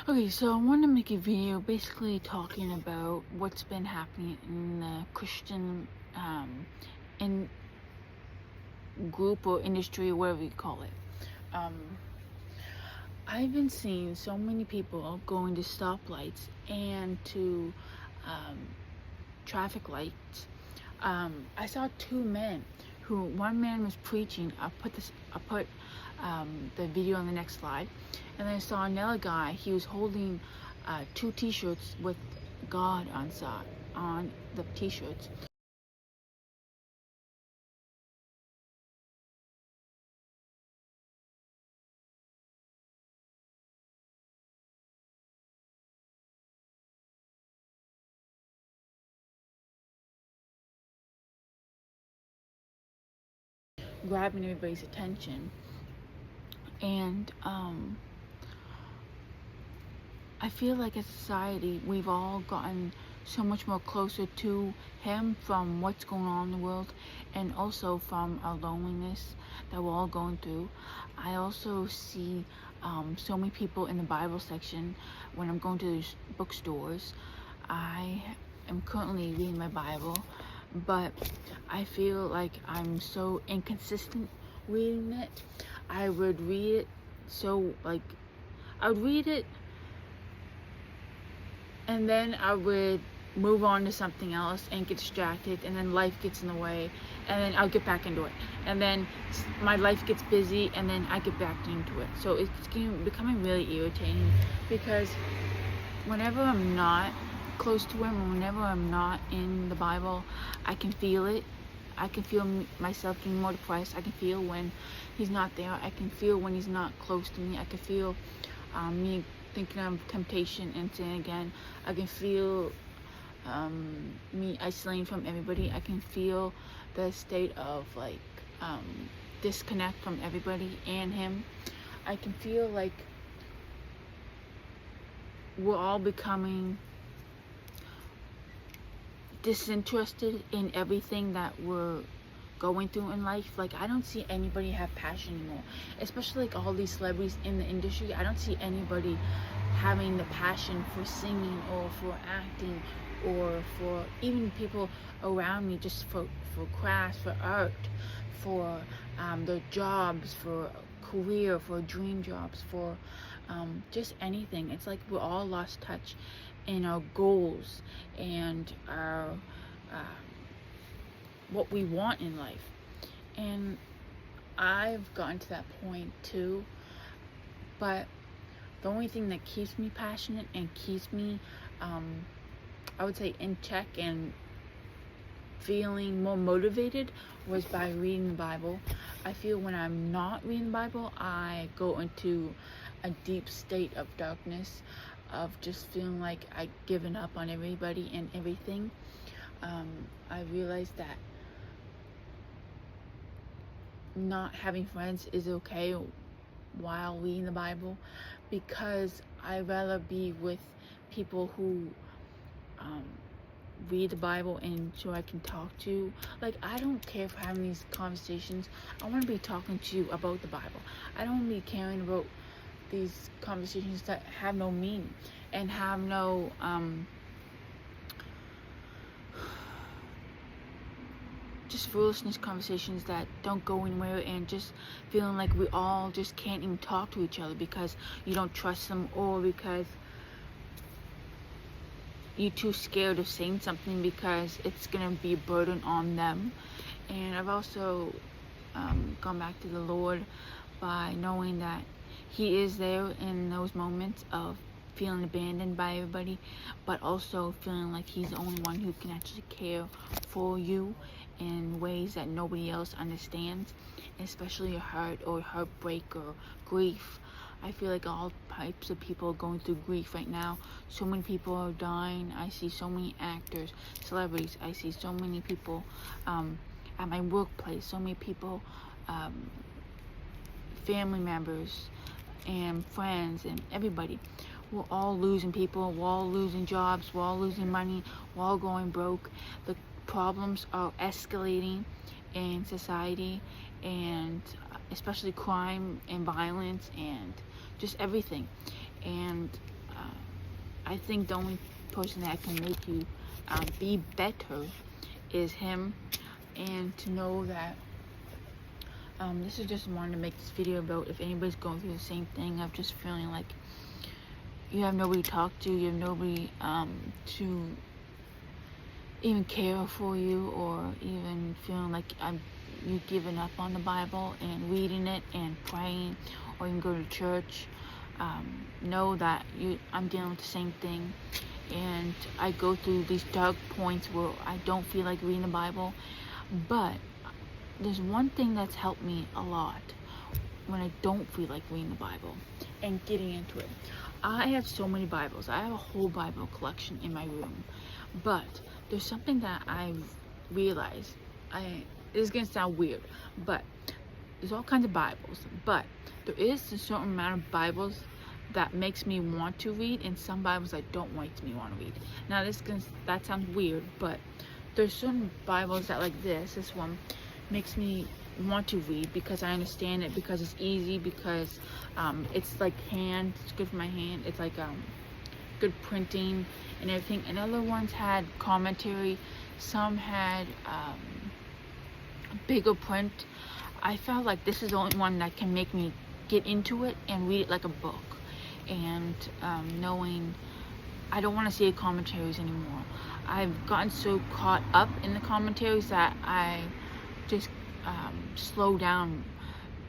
Okay, so I want to make a video basically talking about what's been happening in the Christian in group or industry or whatever you call it. Um, I've been seeing so many people going to stoplights and to um, traffic lights. I saw two men who one man was preaching. I'll put the video on the next slide, and then I saw another guy. He was holding two T-shirts with God on the T-shirts. Grabbing everybody's attention, and I feel like as a society, we've all gotten so much more closer to him from what's going on in the world, and also from our loneliness that we're all going through. I also see so many people in the Bible section when I'm going to these bookstores. I am currently reading my Bible, but I feel like I'm so inconsistent reading it. I would read it I would read it and then I would move on to something else and get distracted, and then life gets in the way, and then I'll get back into it, and then my life gets busy, and then I get back into it. So it's becoming really irritating, because whenever I'm not close to him, or whenever I'm not in the Bible, I can feel it. I can feel myself getting more depressed. I can feel when he's not there. I can feel when he's not close to me. I can feel me thinking of temptation and sin again. I can feel me isolating from everybody. I can feel the state of disconnect from everybody and him. I can feel like we're all becoming disinterested in everything that we're going through in life. Like, I don't see anybody have passion anymore, especially like all these celebrities in the industry. I don't see anybody having the passion for singing or for acting, or for even people around me, just for crafts, for art, for their jobs, for career, for dream jobs, for just anything. It's like we're all lost touch in our goals and our what we want in life. And I've gotten to that point too, but the only thing that keeps me passionate and keeps me I would say in check and feeling more motivated was by reading the Bible. I feel when I'm not reading the Bible, I go into a deep state of darkness, of just feeling like I've given up on everybody and everything. I realized that not having friends is okay while reading the Bible, because I'd rather be with people who read the Bible and so I can talk to. Like, I don't care for having these conversations. I want to be talking to you about the Bible. I don't want to be caring about these conversations that have no meaning and have no just foolishness conversations that don't go anywhere, and just feeling like we all just can't even talk to each other because you don't trust them, or because you're too scared of saying something because it's gonna be a burden on them. And I've also gone back to the Lord by knowing that he is there in those moments of feeling abandoned by everybody, but also feeling like he's the only one who can actually care for you in ways that nobody else understands, especially your hurt or heartbreak or grief. I feel like all types of people are going through grief right now. So many people are dying. I see so many actors, celebrities. I see so many people at my workplace. So many people, family members and friends and everybody. We're all losing people. We're all losing jobs. We're all losing money. We're all going broke. The problems are escalating in society, and especially crime and violence and just everything. And I think the only person that can make you be better is Him. And to know that this is just wanting to make this video about if anybody's going through the same thing of just feeling like you have nobody to talk to, you have nobody to even care for you, or even feeling like you've given up on the Bible and reading it and praying, or even go to church. Know that I'm dealing with the same thing, and I go through these dark points where I don't feel like reading the Bible. But there's one thing that's helped me a lot when I don't feel like reading the Bible and getting into it. I have so many Bibles. I have a whole Bible collection in my room. But there's something that I've realized. This is going to sound weird, but there's all kinds of Bibles. But there is a certain amount of Bibles that makes me want to read, and some Bibles that don't make me want to read. Now that sounds weird, but there's certain Bibles that, like this one, makes me want to read because I understand it, because it's easy, because it's like it's good for my hand. It's like good printing and everything. And other ones had commentary. Some had bigger print. I felt like this is the only one that can make me get into it and read it like a book. And knowing I don't want to see the commentaries anymore. I've gotten so caught up in the commentaries that I just slow down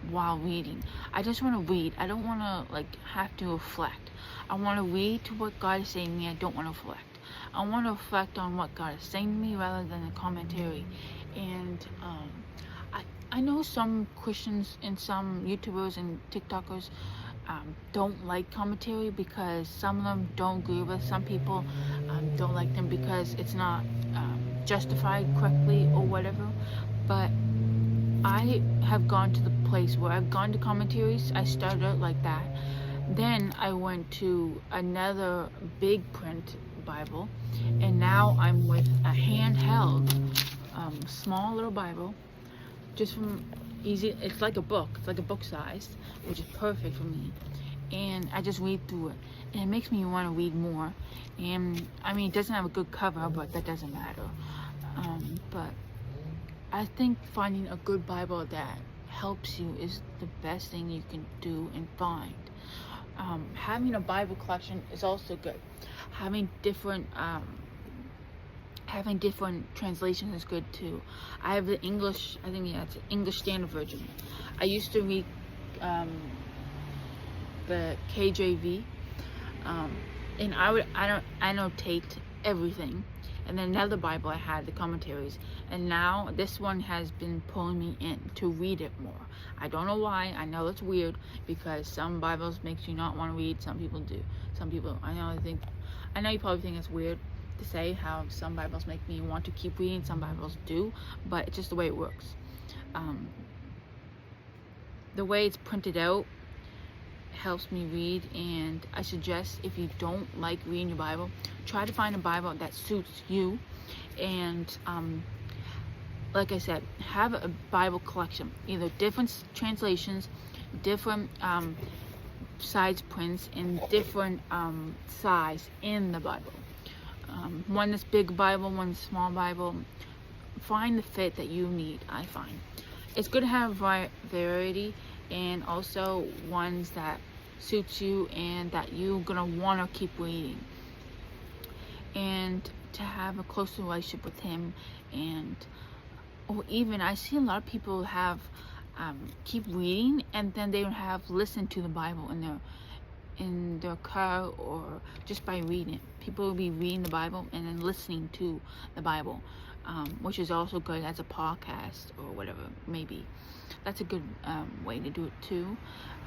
while reading. I just want to read. I don't want to have to reflect. I want to read to what God is saying to me. I don't want to reflect. I want to reflect on what God is saying to me rather than the commentary. And I know some Christians and some YouTubers and TikTokers don't like commentary because some of them don't agree with. Some people don't like them because it's not justified correctly or whatever. But I have gone to the place where I've gone to commentaries. I started out like that. Then I went to another big print Bible, and now I'm with a handheld small little Bible, just from easy. It's like a book. It's like a book size, which is perfect for me. And I just read through it, and it makes me want to read more. And I mean, it doesn't have a good cover, but that doesn't matter. But I think finding a good Bible that helps you is the best thing you can do and find. Having a Bible collection is also good. Having different translations is good too. I have the English. I think it's English Standard Version. I used to read the KJV, and I annotate everything. And then another Bible I had the commentaries, and now this one has been pulling me in to read it more. I don't know why. I know it's weird because some Bibles makes you not want to read. Some people do. Some people, I know you probably think it's weird to say how some Bibles make me want to keep reading. Some Bibles do, but it's just the way it works. The way it's printed out helps me read, and I suggest if you don't like reading your Bible, try to find a Bible that suits you. And like I said, have a Bible collection, either different translations, different size prints, and different size in the Bible. One that's big Bible, one small Bible. Find the fit that you need. I find it's good to have variety, and also ones that suits you and that you're gonna want to keep reading, and to have a closer relationship with Him. And or even I see a lot of people have keep reading, and then they have listened to the Bible in their car, or just by reading it. People will be reading the Bible and then listening to the Bible, which is also good as a podcast or whatever, maybe. That's a good way to do it too.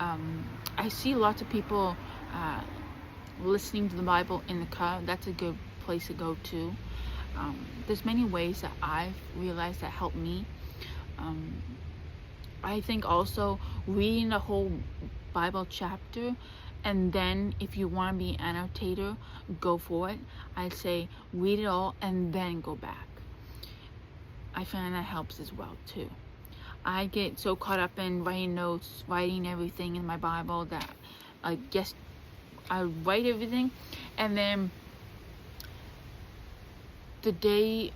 I see lots of people listening to the Bible in the car. That's a good place to go to. There's many ways that I've realized that help me. I think also reading the whole Bible chapter, and then if you want to be an annotator, go for it. I'd say read it all and then go back. I find that helps as well too. I get so caught up in writing notes, writing everything in my Bible that I guess I write everything, and then the day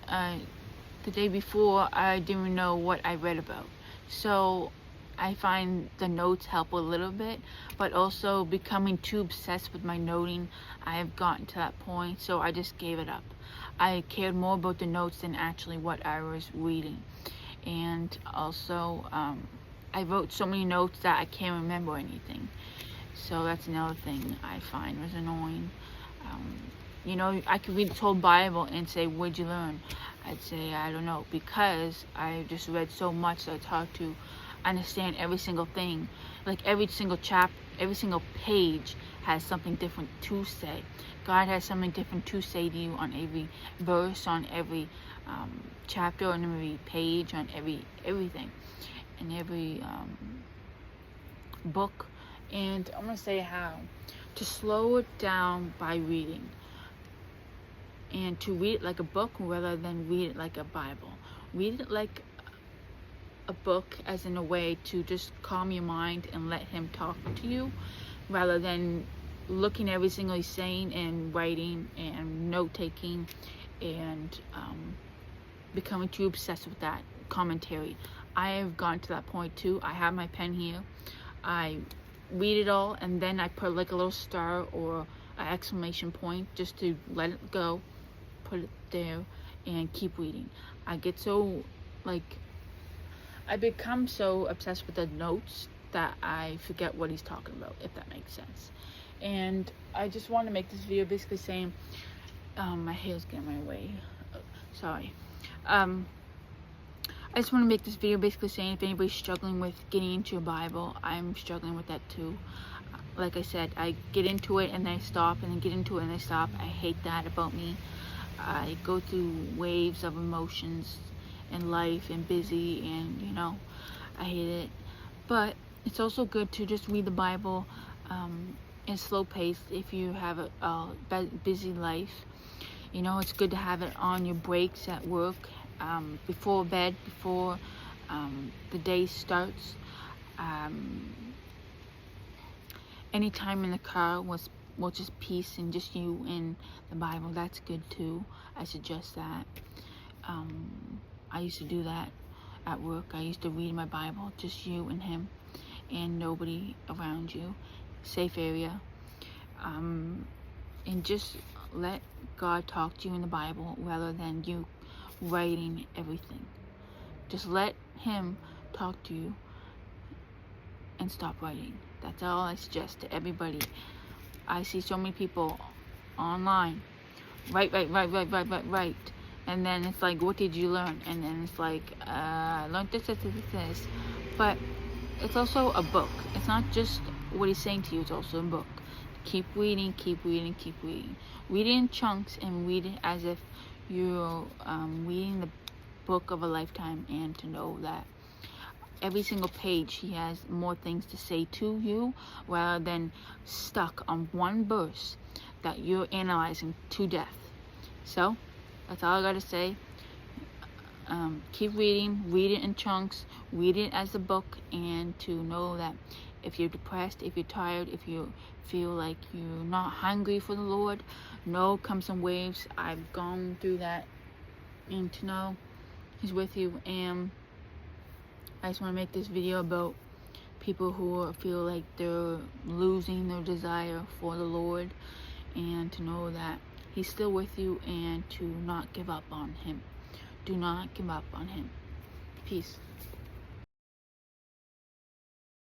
before, I didn't know what I read about. So I find the notes help a little bit, but also becoming too obsessed with my noting, I've gotten to that point, so I just gave it up. I cared more about the notes than actually what I was reading. And also, I wrote so many notes that I can't remember anything. So that's another thing I find was annoying. You know, I could read the whole Bible and say, what'd you learn? I'd say, I don't know, because I just read so much that it's hard to understand every single thing. Like every single chapter, every single page has something different to say. God has something different to say to you on every verse, on every chapter, on every page, on everything, in every book. And I'm gonna say how to slow it down by reading, and to read it like a book rather than read it like a Bible. Read it like a book, as in a way to just calm your mind and let him talk to you, rather than looking at every single he's saying and writing and note-taking and becoming too obsessed with that commentary. I have gone to that point too. I have my pen here. I read it all, and then I put like a little star or an exclamation point just to let it go, put it there, and keep reading. I get so, like, I become so obsessed with the notes that I forget what he's talking about, if that makes sense. And I just want to make this video basically saying, my hair's getting in my way. Sorry. I just want to make this video basically saying, if anybody's struggling with getting into a Bible, I'm struggling with that too. Like I said, I get into it and then I stop, and then get into it and I stop. I hate that about me. I go through waves of emotions in life and busy, and you know, I hate it. But it's also good to just read the Bible in slow pace if you have a busy life. You know, it's good to have it on your breaks at work, before bed, before the day starts. Anytime in the car was just peace and just you and the Bible, that's good too. I suggest that. I used to do that at work. I used to read my Bible, just you and him and nobody around you, safe area, and just let God talk to you in the Bible rather than you writing everything. Just let him talk to you and stop writing. That's all I suggest to everybody. I see so many people online, write, and then it's like, what did you learn? And then it's like, I learned this. But it's also a book. It's not just what he's saying to you, it's also a book. Keep reading, keep reading, keep reading. Read it in chunks and read it as if you're reading the book of a lifetime, and to know that every single page he has more things to say to you, rather than stuck on one verse that you're analyzing to death. So that's all I gotta say. Keep reading, read it in chunks, read it as a book, and to know that if you're depressed, if you're tired, if you feel like you're not hungry for the Lord, know come some waves. I've gone through that, and to know he's with you. And I just want to make this video about people who feel like they're losing their desire for the Lord, and to know that he's still with you, and to not give up on him. Do not give up on him. Peace.